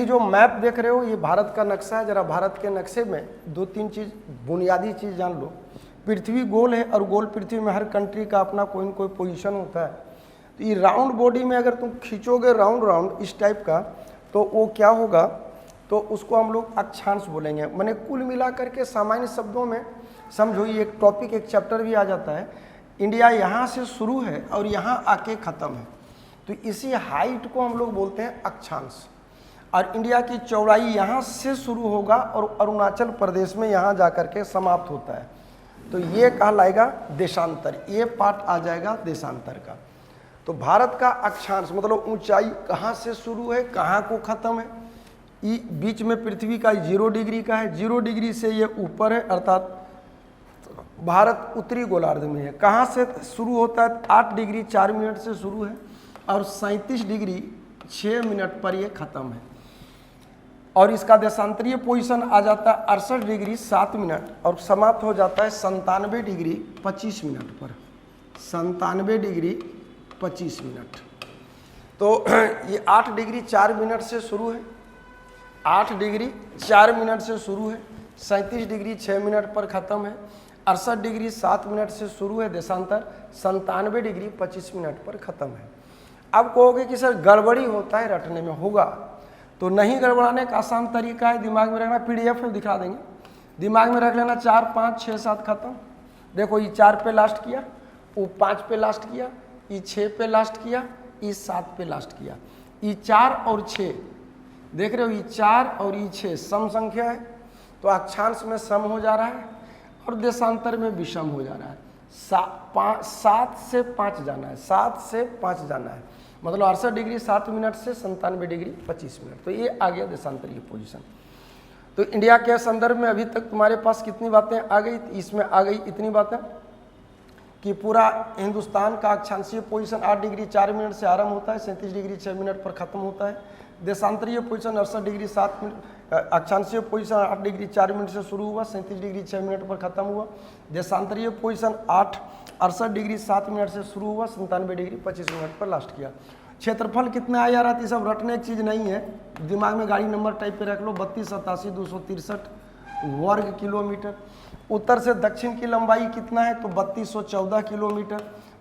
ये जो मैप देख रहे हो ये भारत का नक्शा है। जरा भारत के नक्शे में दो तीन चीज, बुनियादी चीज जान लो। पृथ्वी गोल है और गोल पृथ्वी में हर कंट्री का अपना कोई न कोई पोजीशन होता है। तो ये राउंड बॉडी में अगर तुम खींचोगे राउंड राउंड इस टाइप का, तो वो क्या होगा, तो उसको हम लोग अक्षांश बोलेंगे। मैंने कुल मिला करके सामान्य शब्दों में समझो, ये एक टॉपिक, एक चैप्टर भी आ जाता है। इंडिया यहाँ से शुरू है और यहाँ आके ख़त्म है, तो इसी हाइट को हम लोग बोलते हैं अक्षांश। और इंडिया की चौड़ाई यहाँ से शुरू होगा और अरुणाचल प्रदेश में यहाँ जा कर के समाप्त होता है, तो ये कहलाएगा देशांतर। ये पार्ट आ जाएगा देशांतर का। तो भारत का अक्षांश मतलब ऊंचाई कहाँ से शुरू है, कहाँ को ख़त्म है। ये बीच में पृथ्वी का 0 डिग्री का है, 0 डिग्री से ये ऊपर है, अर्थात भारत उत्तरी गोलार्ध में है। कहाँ से शुरू होता है, 8 डिग्री 4 मिनट से शुरू है और 37 डिग्री 6 मिनट पर ये ख़त्म है। और इसका देशांतरीय पोजीशन आ जाता है 68 डिग्री 7 मिनट और समाप्त हो जाता है 97 डिग्री 25 मिनट पर। 97 डिग्री 25 मिनट। तो ये 8 डिग्री 4 मिनट से शुरू है, 8 डिग्री 4 मिनट से शुरू है, 37 डिग्री 6 मिनट पर ख़त्म है, 68 डिग्री 7 मिनट से शुरू है देशांतर, 97 डिग्री 25 मिनट पर ख़त्म है। अब कहोगे कि सर गड़बड़ी होता है रटने में, होगा, तो नहीं गड़बड़ाने का आसान तरीका है, दिमाग में रखना। PDF में दिखा देंगे, दिमाग में रख लेना। 4 5 6 7 खत्म। देखो ये 4 पे लास्ट किया, वो 5 पे लास्ट किया, ये 6 पे लास्ट किया, ये 7 पे लास्ट किया। ये 4 और 6 देख रहे हो, ये 4 और ये 6 सम संख्या है, तो अक्षांश में सम हो जा रहा है और देशांतर में विषम हो जा रहा है। 7 से 5 जाना है, 7 से 5 जाना है, मतलब 68 डिग्री 7 मिनट से 97 डिग्री 25 मिनट। तो ये आ गया देशांतरीय पोजीशन। तो इंडिया के संदर्भ में अभी तक तुम्हारे पास कितनी बातें आ गई, इसमें आ गई इतनी बातें कि पूरा हिंदुस्तान का अक्षांशीय पोजीशन 8 डिग्री 4 मिनट से आरंभ होता है, 37 डिग्री 6 मिनट पर ख़त्म होता है। देशांतरीय पोजीशन 68 डिग्री 7 मिनट, अक्षांशीय पोजीशन 8 डिग्री 4 मिनट से शुरू हुआ, 37 डिग्री 6 मिनट पर ख़त्म हुआ। देशांतरीय पोजीशन 68 डिग्री 7 मिनट से शुरू हुआ, 97 डिग्री 25 मिनट पर लास्ट किया। क्षेत्रफल कितना आया रहा, सब रटने की चीज़ नहीं है, दिमाग में गाड़ी नंबर टाइप पे रख लो। 32,87,263 वर्ग किलोमीटर। उत्तर से दक्षिण की लंबाई कितना है, तो 3214 किलोमीटर।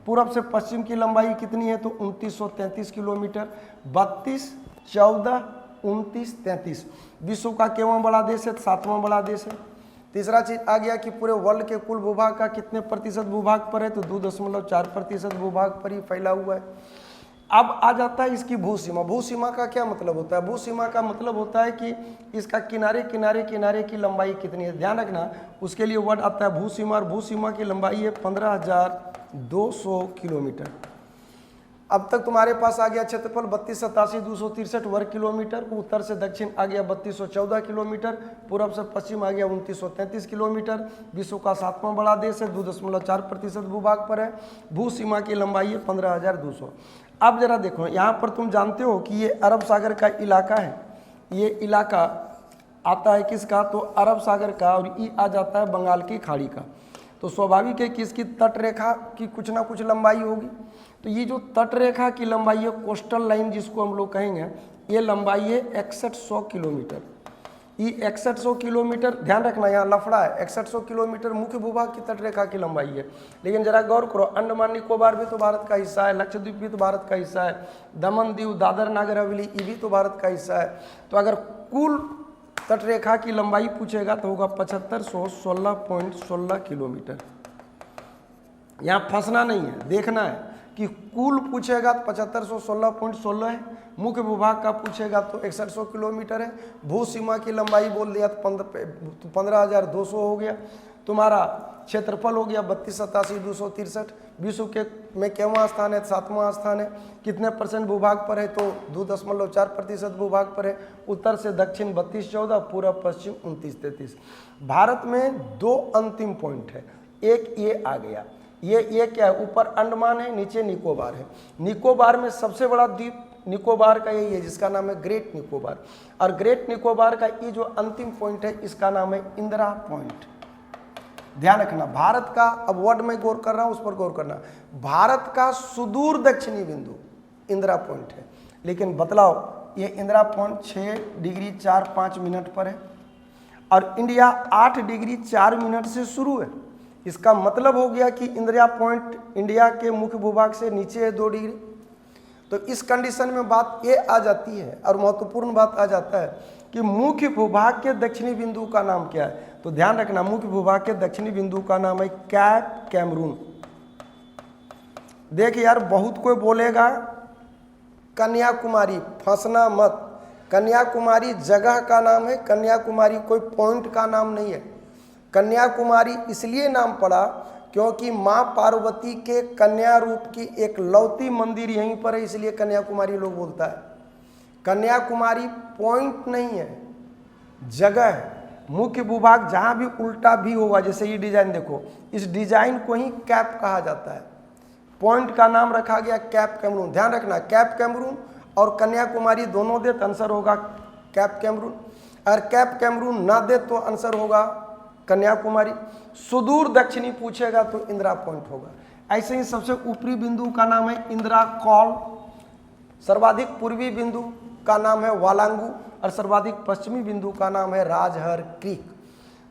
पूर्व से पश्चिम की लंबाई कितनी है, तो 2933 किलोमीटर। 32, 14, 29, 33। विश्व का केवां बड़ा देश है, 7वां बड़ा देश है। तीसरा चीज आ गया कि पूरे वर्ल्ड के कुल भूभाग का कितने प्रतिशत भूभाग पर है, तो 2.4% भूभाग पर ही फैला हुआ है। अब आ जाता है इसकी भूसीमा। भूसीमा का क्या मतलब होता है, भूसीमा का मतलब होता है कि इसका किनारे किनारे किनारे की लंबाई कितनी है। ध्यान रखना, उसके लिए वर्ड आता है भूसीमा, और भूसीमा की लंबाई है 15,200 किलोमीटर। अब तक तुम्हारे पास आ गया क्षेत्रफल 32,87,263 वर्ग किलोमीटर। उत्तर से दक्षिण आ गया 3214 किलोमीटर, पूर्व से पश्चिम आ गया 2933 किलोमीटर। विश्व का 7वां बड़ा देश है, 2.4% भूभाग पर है। भू सीमा की लंबाई है 15,200। अब जरा देखो, यहाँ पर तुम जानते हो कि ये अरब सागर का इलाका है। ये इलाका आता है किसका, तो अरब सागर का, और ये आ जाता है बंगाल की खाड़ी का। तो स्वाभाविक है कि इसकी तट रेखा की कुछ ना कुछ लंबाई होगी। तो ये जो तट रेखा की लंबाई है, कोस्टल लाइन जिसको हम लोग कहेंगे, ये लंबाई है 6100 किलोमीटर। ये 6100 किलोमीटर, ध्यान रखना यहाँ लफड़ा है, 6100 किलोमीटर मुख्य भूभाग की तट रेखा की लंबाई है। लेकिन जरा गौर करो, अंडमान निकोबार भी तो भारत का हिस्सा है, लक्षद्वीप भी तो भारत का हिस्सा है, दमन दीव दादर नागर हवेली ये भी तो भारत का हिस्सा है। तो अगर कुल तट रेखा की लंबाई पूछेगा तो होगा 7516.16 किलोमीटर। यहाँ फंसना नहीं है, देखना है कि कुल पूछेगा तो 7516.16 है, मुख्य भूभाग का पूछेगा तो 6100 किलोमीटर है। भू सीमा की लंबाई बोल दिया तो 15,200 हो गया। तुम्हारा क्षेत्रफल हो गया 32,87,263। विश्व के में केवां स्थान है, 7वां स्थान है। कितने % भूभाग पर है, तो 2.4% भूभाग पर है। उत्तर से दक्षिण 3214, पूर्व पश्चिम 2933। भारत में 2 अंतिम पॉइंट है। एक ये आ गया, ये क्या है, ऊपर अंडमान है, नीचे निकोबार है। निकोबार में सबसे बड़ा द्वीप निकोबार का यही है, जिसका नाम है ग्रेट निकोबार। और ग्रेट निकोबार का ये जो अंतिम पॉइंट है, इसका नाम है इंदिरा पॉइंट। ध्यान रखना, भारत का, अब वर्ड में गौर कर रहा हूं, उस पर गौर करना। भारत का सुदूर दक्षिणी बिंदु इंदिरा पॉइंट है, लेकिन बतलाओ ये इंदिरा पॉइंट 6 डिग्री 4-5 मिनट पर है और इंडिया 8 डिग्री 4 मिनट से शुरू है। इसका मतलब हो गया कि इंदिरा पॉइंट इंडिया के मुख्य भूभाग से नीचे है 2 डिग्री। तो इस कंडीशन में बात ये आ जाती है और महत्वपूर्ण बात आ जाता है कि मुख्य भूभाग के दक्षिणी बिंदु का नाम क्या है। तो ध्यान रखना, मुख्य भूभाग के दक्षिणी बिंदु का नाम है कैप कैमरून। देख यार, बहुत कोई बोलेगा कन्याकुमारी, फंसना मत। कन्याकुमारी जगह का नाम है, कन्याकुमारी कोई पॉइंट का नाम नहीं है। कन्याकुमारी इसलिए नाम पड़ा क्योंकि माँ पार्वती के कन्या रूप की एक लौती मंदिर यहीं पर है, इसलिए कन्याकुमारी लोग बोलता है। कन्याकुमारी पॉइंट नहीं है, जगह है। मुख्य भूभाग जहाँ भी उल्टा भी होगा, जैसे ये डिजाइन देखो, इस डिजाइन को ही कैप कहा जाता है। पॉइंट का नाम रखा गया कैप कैमरून। ध्यान रखना, कैप कैमरून और कन्याकुमारी दोनों दे तो आंसर होगा कैप कैमरून। अगर कैप कैमरून ना दे तो आंसर होगा कन्याकुमारी। सुदूर दक्षिणी पूछेगा तो इंदिरा पॉइंट होगा। ऐसे ही सबसे ऊपरी बिंदु का नाम है इंदिरा कॉल, सर्वाधिक पूर्वी बिंदु का नाम है वालांगू और सर्वाधिक पश्चिमी बिंदु का नाम है राजहर क्रीक।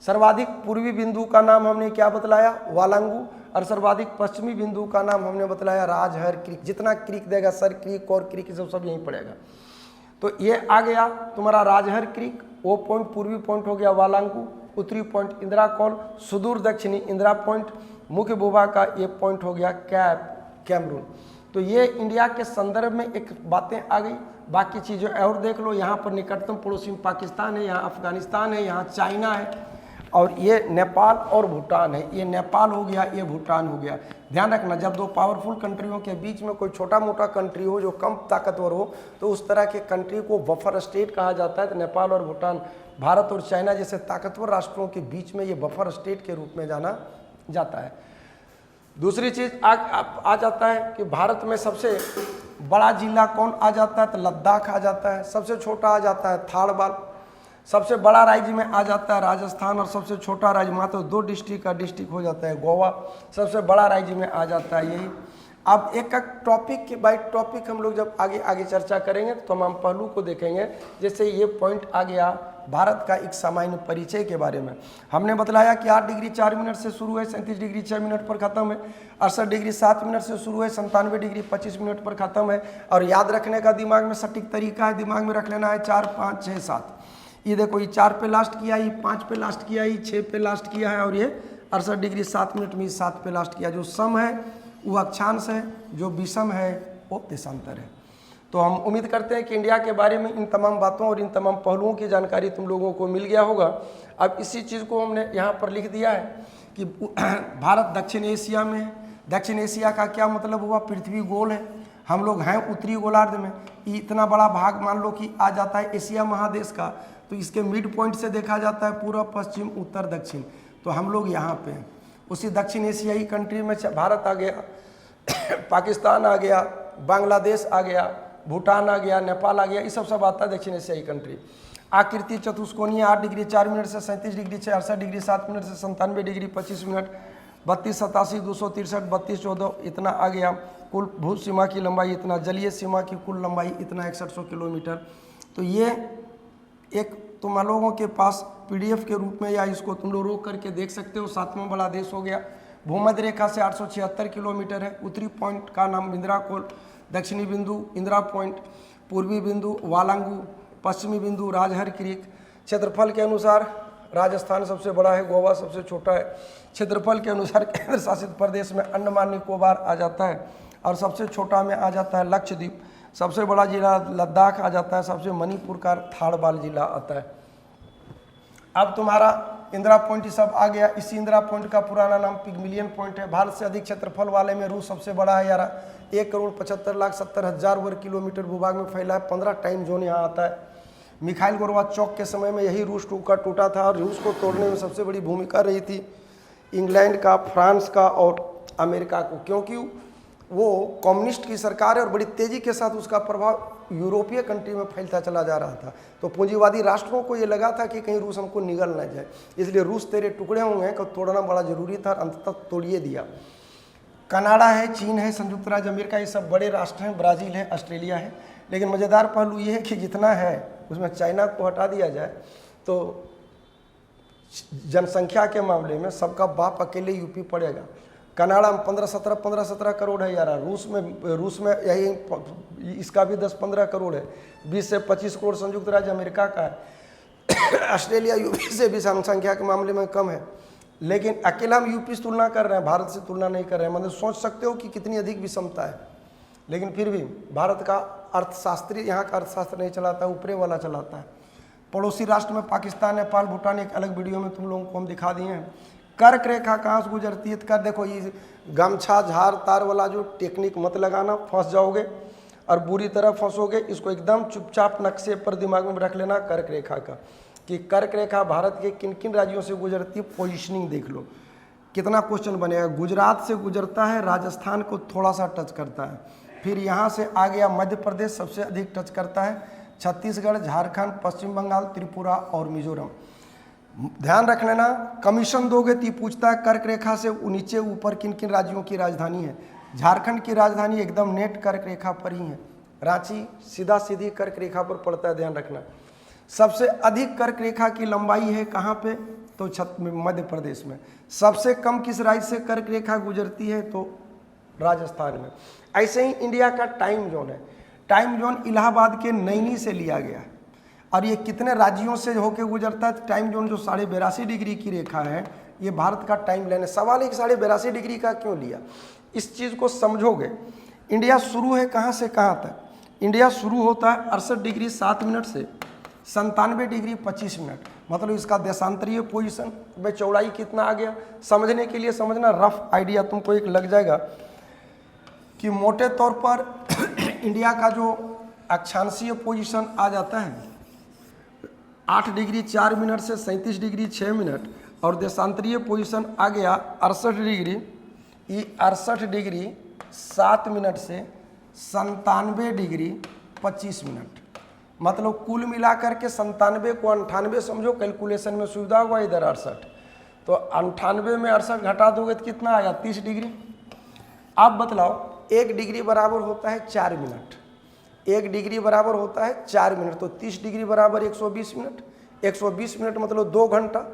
सर्वाधिक पूर्वी बिंदु का नाम हमने क्या बतलाया, वालांगू, और सर्वाधिक पश्चिमी बिंदु का नाम हमने बतलाया राजहर क्रीक। जितना क्रीक देगा, सर क्रीक और क्रीक सब यहीं पड़ेगा। तो ये आ गया तुम्हारा राजहर क्रीक, वो पॉइंट पूर्वी पॉइंट हो गया वालांगू, उत्तरी पॉइंट इंदिरा कॉल, सुदूर दक्षिणी इंदिरा पॉइंट, मुख्य भूभाग का ये पॉइंट हो गया कैप कैमरून। तो ये इंडिया के संदर्भ में एक बातें आ गई। बाकी चीज़ें और देख लो, यहाँ पर निकटतम पड़ोसी में पाकिस्तान है, यहाँ अफगानिस्तान है, यहाँ चाइना है और ये नेपाल और भूटान है। ये नेपाल हो गया, ये भूटान हो गया। ध्यान रखना, जब दो पावरफुल कंट्रियों के बीच में कोई छोटा मोटा कंट्री हो जो कम ताकतवर हो तो उस तरह के कंट्री को बफर स्टेट कहा जाता है। तो नेपाल और भूटान, भारत और चाइना जैसे ताकतवर राष्ट्रों के बीच में ये बफर स्टेट के रूप में जाना जाता है। दूसरी चीज़ आ जाता है कि भारत में सबसे बड़ा जिला कौन आ जाता है, तो लद्दाख आ जाता है। सबसे छोटा आ जाता है थारबाल। सबसे बड़ा राज्य में आ जाता है राजस्थान और सबसे छोटा राज्य मात्र 2 डिस्ट्रिक्ट का डिस्ट्रिक्ट हो जाता है गोवा। सबसे बड़ा राज्य में आ जाता है यही। अब एक एक टॉपिक के बाई टॉपिक हम लोग जब आगे आगे चर्चा करेंगे तो तमाम पहलू को देखेंगे। जैसे ये पॉइंट आ गया भारत का एक सामान्य परिचय के बारे में। हमने बतलाया कि 8 डिग्री 4 मिनट से शुरू है, 37 डिग्री 6 मिनट पर ख़त्म है, 68 डिग्री 7 मिनट से शुरू है, 97 डिग्री 25 मिनट पर ख़त्म है। और याद रखने का दिमाग में सटीक तरीका है, दिमाग में रख लेना है 4, 5, 6, 7। ये देखो, ये 4 पे लास्ट किया, ये 5 पे लास्ट किया, ये 6 पे लास्ट किया है और ये 68 डिग्री 7 मिनट में 7 पे लास्ट किया। जो सम है वो अक्षांश है, जो विषम है वो देशांतर है। तो हम उम्मीद करते हैं कि इंडिया के बारे में इन तमाम बातों और इन तमाम पहलुओं की जानकारी तुम लोगों को मिल गया होगा। अब इसी चीज़ को हमने यहाँ पर लिख दिया है कि भारत दक्षिण एशिया में है। दक्षिण एशिया का क्या मतलब हुआ, पृथ्वी गोल है, हम लोग हैं उत्तरी गोलार्ध में। इतना बड़ा भाग मान लो कि आ जाता है एशिया महादेश का, तो इसके मिड पॉइंट से देखा जाता है पूर्व, पश्चिम, उत्तर, दक्षिण। तो हम लोग यहाँ पे हैं। उसी दक्षिण एशियाई कंट्री में भारत आ गया, पाकिस्तान आ गया, बांग्लादेश आ गया, भूटान आ गया, नेपाल आ गया, ये सब आता है दक्षिण एशियाई कंट्री। आकृति चतुष्कोणीय 8 डिग्री 4 मिनट से 37 डिग्री 6, 68 डिग्री 7 मिनट से 97 डिग्री 25 मिनट, 32, 87, 263, 32, 14 इतना आ गया। कुल भू सीमा की लंबाई इतना, जलीय सीमा की कुल लंबाई इतना 6100 किलोमीटर। तो ये एक तुम लोगों के पास PDF के रूप में या इसको तुम लोग रोक करके देख सकते हो। 7वां बड़ा देश हो गया। भूमध्य रेखा से 876 किलोमीटर है। उत्तरी पॉइंट का नाम इंदिरा कोल, दक्षिणी बिंदु इंदिरा पॉइंट, पूर्वी बिंदु वालांगू, पश्चिमी बिंदु राजहर क्रीक। क्षेत्रफल के अनुसार राजस्थान सबसे बड़ा है, गोवा सबसे छोटा है। क्षेत्रफल के अनुसार केंद्र शासित प्रदेश में अंडमान निकोबार आ जाता है और सबसे छोटा में आ जाता है लक्षद्वीप। सबसे बड़ा जिला लद्दाख आ जाता है, सबसे मणिपुर का थारबाल जिला आता है। अब तुम्हारा इंदिरा पॉइंट ये सब आ गया। इसी इंदिरा पॉइंट का पुराना नाम पिगमिलियन पॉइंट है। भारत से अधिक क्षेत्रफल वाले में रूस सबसे बड़ा है यार, 1,75,70,000 वर्ग किलोमीटर भूभाग में फैला है। 15 टाइम जोन यहाँ आता है। मिखाइल गोर्बाचोव के समय में यही रूस टूटा था और रूस को तोड़ने में सबसे बड़ी भूमिका रही थी इंग्लैंड का, फ्रांस का और अमेरिका को, क्योंकि वो कम्युनिस्ट की सरकार है और बड़ी तेज़ी के साथ उसका प्रभाव यूरोपीय कंट्री में फैलता चला जा रहा था। तो पूंजीवादी राष्ट्रों को ये लगा था कि कहीं रूस हमको निगल न जाए, इसलिए रूस तेरे टुकड़े होंगे को तोड़ना बड़ा जरूरी था और अंततः तोड़िए दिया। कनाडा है, चीन है, संयुक्त राज्य अमेरिका, ये सब बड़े राष्ट्र हैं। ब्राज़ील है, ऑस्ट्रेलिया है। लेकिन मज़ेदार पहलू ये है कि जितना है उसमें चाइना को हटा दिया जाए तो जनसंख्या के मामले में सबका बाप अकेले यूपी पड़ेगा। कनाडा में 15-17 करोड़ है यार, रूस में यही इसका भी 10-15 करोड़ है, 20 से 25 करोड़ संयुक्त राज्य अमेरिका का है। ऑस्ट्रेलिया यूपी से भी जनसंख्या के मामले में कम है, लेकिन अकेला हम यूपी से तुलना कर रहे हैं, भारत से तुलना नहीं कर रहे हैं। मतलब सोच सकते हो कि कितनी अधिक विषमता है। लेकिन फिर भी भारत का अर्थशास्त्री यहाँ का अर्थशास्त्र नहीं चलाता, ऊपरे वाला चलाता है। पड़ोसी राष्ट्र में पाकिस्तान, नेपाल, भूटान एक अलग वीडियो में तुम लोगों को हम दिखा दिए हैं। कर्क रेखा कहाँ से गुजरती है? कर देखो, ये गमछा झाड़ तार वाला जो टेक्निक मत लगाना, फंस जाओगे और बुरी तरह फंसोगे। इसको एकदम चुपचाप नक्शे पर दिमाग में रख लेना कर्क रेखा का, कि कर्क रेखा भारत के किन किन राज्यों से गुजरती है। पोजिशनिंग देख लो, कितना क्वेश्चन बनेगा। गुजरात से गुजरता है, राजस्थान को थोड़ा सा टच करता है, फिर यहाँ से आ गया मध्य प्रदेश सबसे अधिक टच करता है, छत्तीसगढ़, झारखंड, पश्चिम बंगाल, त्रिपुरा और मिजोरम। ध्यान रख लेना, कमीशन दोगे तो पूछता है कर्क रेखा से नीचे ऊपर किन किन राज्यों की राजधानी है। झारखंड की राजधानी एकदम नेट कर्क रेखा पर ही है, रांची सीधा सीधी कर्क रेखा पर पड़ता है, ध्यान रखना। सबसे अधिक कर्क रेखा की लंबाई है कहाँ पे? तो मध्य प्रदेश में। सबसे कम किस राज्य से कर्क रेखा गुजरती है? तो राजस्थान में। ऐसे ही इंडिया का टाइम जोन है, टाइम जोन इलाहाबाद के नैनी से लिया गया है, और ये कितने राज्यों से होकर गुजरता है? टाइम जोन जो 82.5 डिग्री की रेखा है, ये भारत का टाइम लाइन है। सवाल है कि 82.5 डिग्री का क्यों लिया? इस चीज़ को समझोगे। इंडिया शुरू है कहाँ से कहाँ तक? इंडिया शुरू होता है 68 डिग्री 7 मिनट से 97 डिग्री 25 मिनट। मतलब इसका देशांतरीय पोजीशन में चौड़ाई कितना आ गया, समझने के लिए समझना, रफ आइडिया तुमको एक लग जाएगा कि मोटे तौर पर इंडिया का जो अक्षांशीय पोजीशन आ जाता है 8 डिग्री 4 मिनट से 37 डिग्री 6 मिनट, और देशांतरीय पोजीशन आ गया 68 डिग्री, ये 68 डिग्री 7 मिनट से 97 डिग्री 25 मिनट। मतलब कुल मिलाकर के 97 को 98 समझो, कैलकुलेशन में सुविधा हुआ। इधर 68, तो 98 में 68 घटा दोगे तो कितना आया? 30 डिग्री। आप बतलाओ, 1 डिग्री बराबर होता है 4 मिनट, 1 डिग्री बराबर होता है 4 मिनट, तो 30 डिग्री बराबर 120 मिनट, 120 मिनट मतलब 2 घंटा।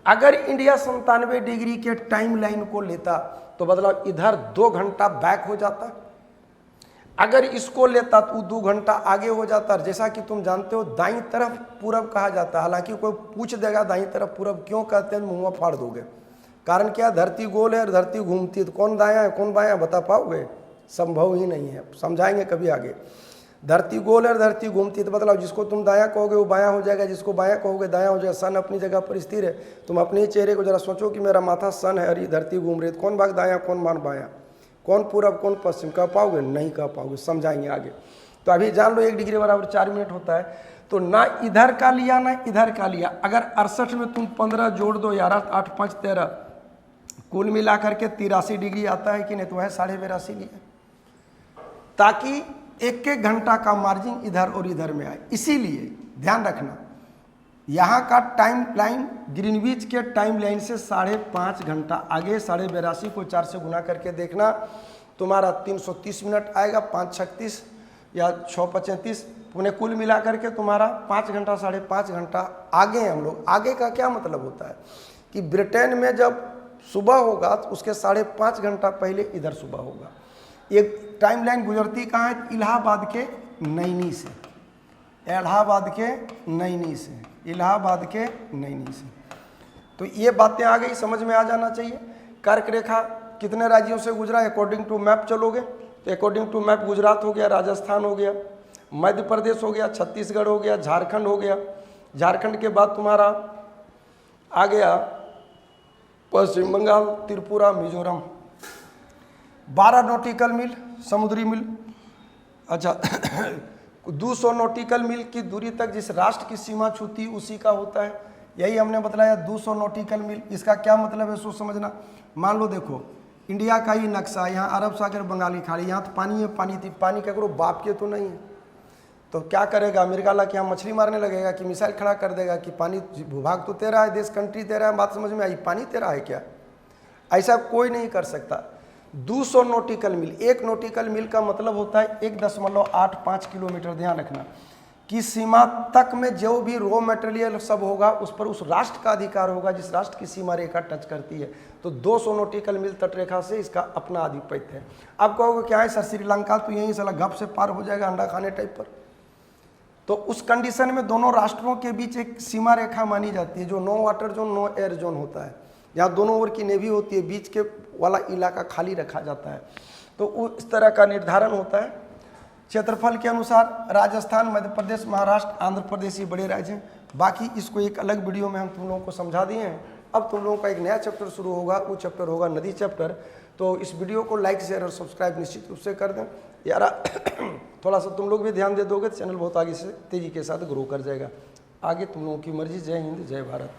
अगर इंडिया 97 डिग्री के टाइम लाइन को लेता तो बदलाव इधर 2 घंटा बैक हो जाता, अगर इसको लेता तो 2 घंटा आगे हो जाता। जैसा कि तुम जानते हो दाईं तरफ पूरब कहा जाता है, हालांकि कोई पूछ देगा दाईं तरफ पूरब क्यों कहते हैं, मुँह फाड़ दोगे। कारण क्या? धरती गोल है और धरती घूमती है, तो कौन दायां है कौन बायां बता पाओगे? संभव ही नहीं है, समझाएंगे कभी आगे। धरती गोल है और धरती घूमती है, तो बतलाओ जिसको तुम दायां कहोगे वो बायां हो जाएगा, जिसको बायां कहोगे दायां हो जाएगा। सन अपनी जगह पर स्थिर है। तुम अपने ही चेहरे को जरा सोचो कि मेरा माथा सन है और ये धरती घूम रही है, तो कौन भाग दायां कौन भाग बायां, कौन पूरब कौन पश्चिम, कह पाओगे? नहीं कह पाओगे, समझाएंगे आगे। तो अभी जान लो 1 डिग्री बराबर 4 मिनट होता है, तो ना इधर का लिया ना इधर का लिया। अगर 68 में तुम 15 जोड़ दो यार, 8 5 13, कुल मिला करके 83 डिग्री आता है कि नहीं? तो वह 82.5 लिया, ताकि 1-1 घंटा का मार्जिन इधर और इधर में आए। इसीलिए ध्यान रखना, यहाँ का टाइम लाइन ग्रीनविच के टाइम लाइन से 5.5 घंटा आगे। 82.5 को 4 से गुना करके देखना, तुम्हारा 330 मिनट आएगा, 5-36 या 6-35, उन्हें कुल मिला करके तुम्हारा 5 घंटा 5.5 घंटा आगे हैं हम लोग। आगे का क्या मतलब होता है कि ब्रिटेन में जब सुबह होगा तो उसके 5.5 घंटा पहले इधर सुबह होगा। एक टाइम लाइन गुजरती कहाँ है? इलाहाबाद के नैनी से, इलाहाबाद के नैनी से, इलाहाबाद के नैनी से। तो ये बातें आ गई, समझ में आ जाना चाहिए। कर्क रेखा कितने राज्यों से गुजरा? अकॉर्डिंग टू मैप चलोगे तो अकॉर्डिंग टू मैप गुजरात हो गया, राजस्थान हो गया, मध्य प्रदेश हो गया, छत्तीसगढ़ हो गया, झारखंड हो गया। झारखंड के बाद तुम्हारा आ गया पश्चिम बंगाल, त्रिपुरा, मिजोरम। 12 नॉटिकल मील समुद्री मील, अच्छा 200 नॉटिकल मील की दूरी तक जिस राष्ट्र की सीमा छूती उसी का होता है। यही हमने बतलाया 200 नॉटिकल मील। इसका क्या मतलब है सो समझना। मान लो देखो इंडिया का ही नक्शा, यहाँ अरब सागर बंगाली खाड़ी, यहाँ तो पानी है, पानी थी, पानी क्या करो बाप के तो नहीं है, तो क्या करेगा? अमेरिका ला के यहाँ मछली मारने लगेगा कि मिसाइल खड़ा कर देगा कि पानी भूभाग तो तेरा है, देश कंट्री तेरा है। बात समझ में आई? पानी तेरा है क्या? ऐसा कोई नहीं कर सकता। 200 नॉटिकल मील। 1 नॉटिकल मील का मतलब होता है 1.85 किलोमीटर। ध्यान रखना कि सीमा तक में जो भी रॉ मटेरियल सब होगा उस पर उस राष्ट्र का अधिकार होगा जिस राष्ट्र की सीमा रेखा टच करती है। तो 200 नॉटिकल मील तटरेखा से इसका अपना आधिपत्य है। आप कहोगे क्या है सर, श्रीलंका तो यहीं साला गप से पार हो जाएगा अंडा खाने टाइप पर। तो उस कंडीशन में दोनों राष्ट्रों के बीच एक सीमा रेखा मानी जाती है जो no water zone no air zone होता है, जहाँ दोनों ओर की नेवी होती है, बीच के वाला इलाका खाली रखा जाता है। तो उस तरह का निर्धारण होता है। क्षेत्रफल के अनुसार राजस्थान, मध्य प्रदेश, महाराष्ट्र, आंध्र प्रदेश ये बड़े राज्य हैं। बाकी इसको एक अलग वीडियो में हम तुम लोगों को समझा दिए हैं। अब तुम लोगों का एक नया चैप्टर शुरू होगा, वो चैप्टर होगा नदी चैप्टर। तो इस वीडियो को लाइक शेयर और सब्सक्राइब निश्चित रूप से कर दें यार। थोड़ा सा तुम लोग भी ध्यान दे दोगे तो चैनल बहुत आगे से तेज़ी के साथ ग्रो कर जाएगा। आगे तुम लोगों की मर्जी। जय हिंद, जय भारत।